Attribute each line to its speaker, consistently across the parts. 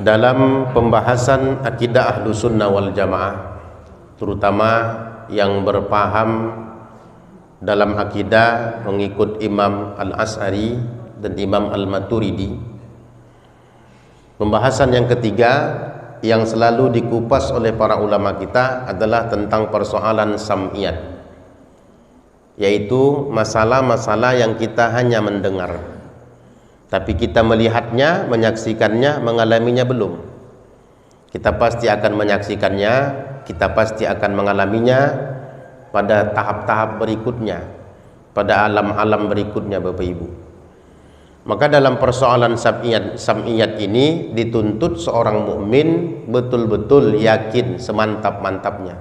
Speaker 1: dalam pembahasan akidah Ahlus Sunnah wal Jamaah, terutama yang berpaham dalam akidah mengikut Imam Al-Asy'ari dan Imam Al-Maturidi. Pembahasan yang ketiga yang selalu dikupas oleh para ulama kita adalah tentang persoalan sam'iyat, yaitu masalah-masalah yang kita hanya mendengar, tapi kita melihatnya, menyaksikannya, mengalaminya belum. Kita pasti akan menyaksikannya, kita pasti akan mengalaminya pada tahap-tahap berikutnya, pada alam-alam berikutnya, Bapak Ibu. Maka dalam persoalan sam'iyat ini dituntut seorang mukmin betul-betul yakin semantap-mantapnya.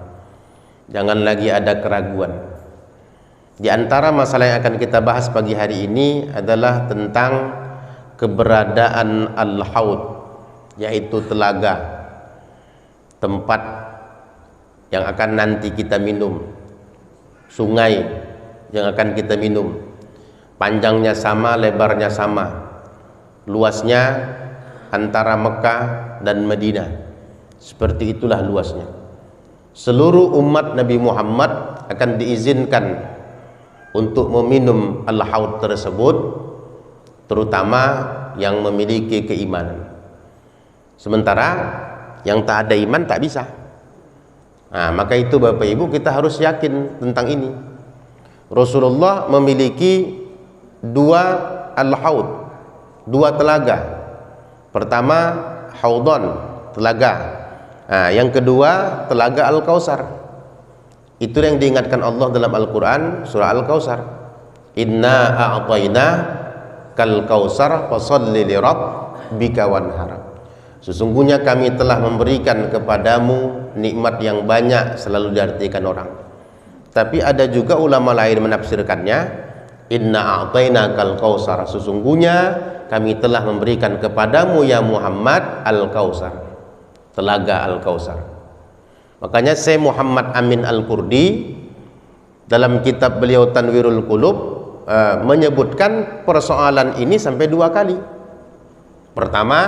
Speaker 1: Jangan lagi ada keraguan. Di antara masalah yang akan kita bahas pagi hari ini adalah tentang keberadaan al-haud, yaitu telaga, tempat yang akan nanti kita minum, sungai yang akan kita minum. Panjangnya sama, lebarnya sama, luasnya antara Mekah dan Madinah, seperti itulah luasnya. Seluruh umat Nabi Muhammad akan diizinkan untuk meminum al-haud tersebut, terutama yang memiliki keimanan. Sementara yang tak ada iman tak bisa. Nah, maka itu Bapak Ibu, kita harus yakin tentang ini. Rasulullah memiliki dua al-haud, dua telaga. Pertama haudon, telaga. Nah, yang kedua telaga al-Kautsar. Itu yang diingatkan Allah dalam Al-Quran surah Al-Kautsar. Inna a'tayna kal kautsar fasholli li rabbika wanhar. Sesungguhnya kami telah memberikan kepadamu nikmat yang banyak, selalu diartikan orang. Tapi ada juga ulama lain menafsirkannya, inna a'tayna kal kautsar, sesungguhnya kami telah memberikan kepadamu ya Muhammad al-Kautsar, telaga al-Kautsar. Makanya Syekh Muhammad Amin Al-Qurdi dalam kitab beliau Tanwirul Qulub menyebutkan persoalan ini sampai dua kali. Pertama,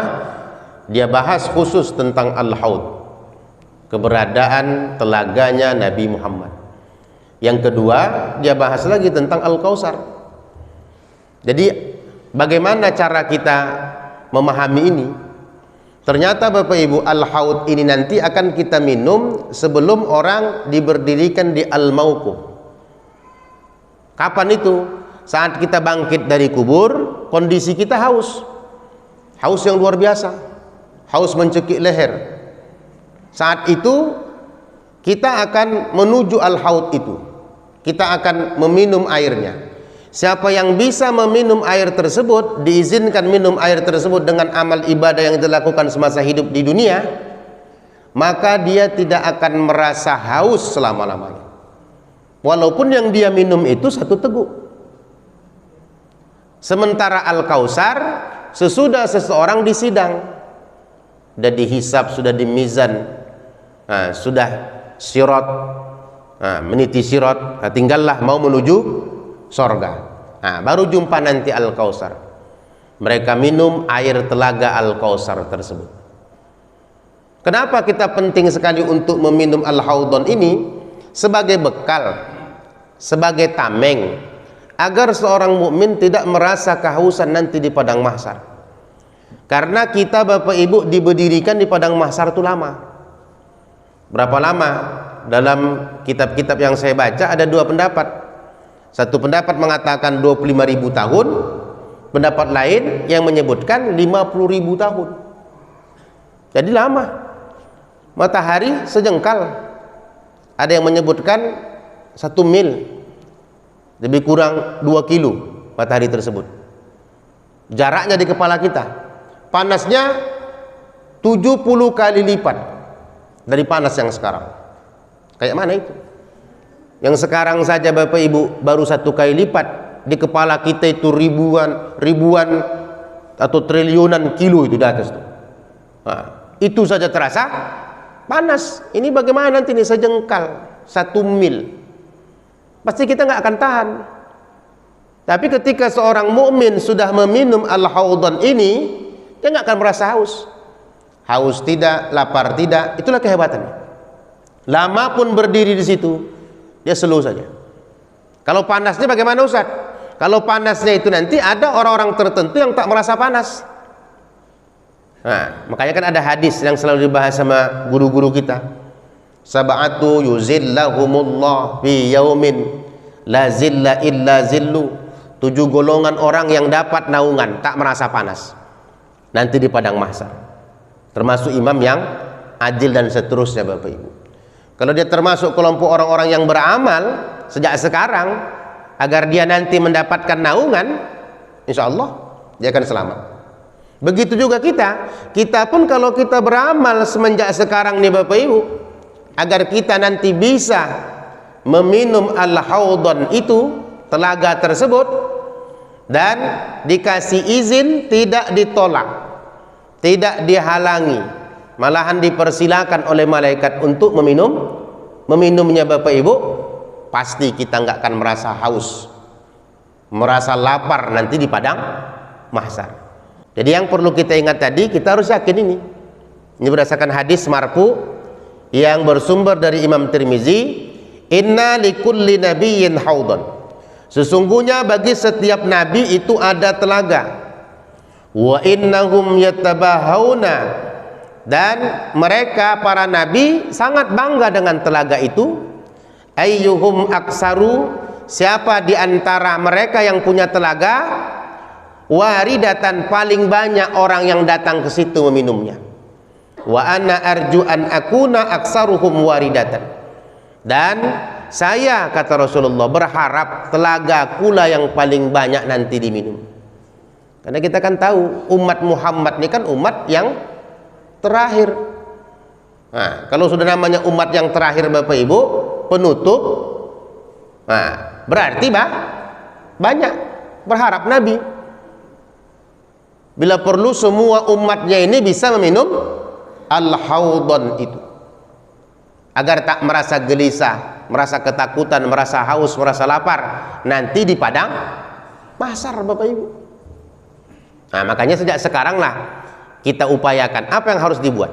Speaker 1: dia bahas khusus tentang al-haud, keberadaan telaganya Nabi Muhammad. Yang kedua, dia bahas lagi tentang al-Kautsar. Jadi bagaimana cara kita memahami ini? Ternyata Bapak Ibu, al-haud ini nanti akan kita minum sebelum orang diberdirikan di al-mauquf. Kapan itu? Saat kita bangkit dari kubur, kondisi kita haus. Haus yang luar biasa. Haus mencekik leher. Saat itu kita akan menuju al-haud itu. Kita akan meminum airnya. Siapa yang bisa meminum air tersebut, diizinkan minum air tersebut dengan amal ibadah yang dilakukan semasa hidup di dunia, maka dia tidak akan merasa haus selama-lamanya, walaupun yang dia minum itu satu teguk. Sementara al-Kautsar, sesudah seseorang disidang, sudah dihisab, sudah dimizan, sudah sirat, meniti sirat, tinggallah mau menuju sorga. Baru jumpa nanti al-Kautsar. Mereka minum air telaga al-Kautsar tersebut. Kenapa kita penting sekali untuk meminum al-haudon ini? Sebagai bekal, sebagai tameng, agar seorang mukmin tidak merasa kehausan nanti di padang mahsyar. Karena kita Bapak Ibu diberdirikan di padang mahsyar itu lama. Berapa lama? Dalam kitab-kitab yang saya baca ada dua pendapat. Satu pendapat mengatakan 25.000 tahun, pendapat lain yang menyebutkan 50.000 tahun. Jadi lama. Matahari sejengkal. Ada yang menyebutkan 1 mil, lebih kurang 2 kilo matahari tersebut. Jaraknya di kepala kita. Panasnya 70 kali lipat dari panas yang sekarang. Kayak mana itu? Yang sekarang saja Bapak Ibu baru 1 kali lipat, di kepala kita itu ribuan atau triliunan kilo itu di atas itu. Itu saja terasa panas. Ini bagaimana nanti ini sejengkal 1 mil? Pasti kita nggak akan tahan. Tapi ketika seorang mukmin sudah meminum al-haudhan ini, dia nggak akan merasa haus. haus tidak, lapar tidak, itulah kehebatannya. Lama pun berdiri di situ, dia slow saja. Kalau panasnya bagaimana Ustaz? Kalau panasnya itu nanti ada orang-orang tertentu yang tak merasa panas. Nah, makanya kan ada hadis yang selalu dibahas sama guru-guru kita. Sab'atu yuzillahumullah fi yaumin la zilla illa zillu. 7 golongan orang yang dapat naungan, tak merasa panas nanti di padang mahsyar. Termasuk imam yang adil dan seterusnya, Bapak Ibu. Kalau dia termasuk kelompok orang-orang yang beramal sejak sekarang agar dia nanti mendapatkan naungan, insya Allah dia akan selamat. Begitu juga kita pun kalau kita beramal semenjak sekarang nih Bapak Ibu, agar kita nanti bisa meminum al-haudon itu, telaga tersebut, dan dikasih izin, tidak ditolak, tidak dihalangi, malahan dipersilakan oleh malaikat untuk meminumnya Bapak Ibu, pasti kita nggak akan merasa haus, merasa lapar nanti di padang mahsyar. Jadi yang perlu kita ingat tadi, kita harus yakin ini berdasarkan hadis marfu yang bersumber dari Imam Tirmizi, inna likulli nabiyyin haudon, sesungguhnya bagi setiap nabi itu ada telaga, wa innahum yatabahawna, dan mereka para nabi sangat bangga dengan telaga itu, ayyuhum aksaru, siapa di antara mereka yang punya telaga, waridatan, paling banyak orang yang datang ke situ meminumnya, wa ana arju an akuna aksaruhum waridatan, dan saya, kata Rasulullah, berharap telaga kula yang paling banyak nanti diminum. Karena kita kan tahu umat Muhammad ini kan umat yang terakhir. Nah, kalau sudah namanya umat yang terakhir Bapak Ibu, penutup, nah, berarti banyak berharap Nabi. Bila perlu semua umatnya ini bisa meminum al-haudon itu, agar tak merasa gelisah, merasa ketakutan, merasa haus, merasa lapar nanti di padang mahsyar Bapak Ibu. Nah, makanya sejak sekarang lah kita upayakan apa yang harus dibuat.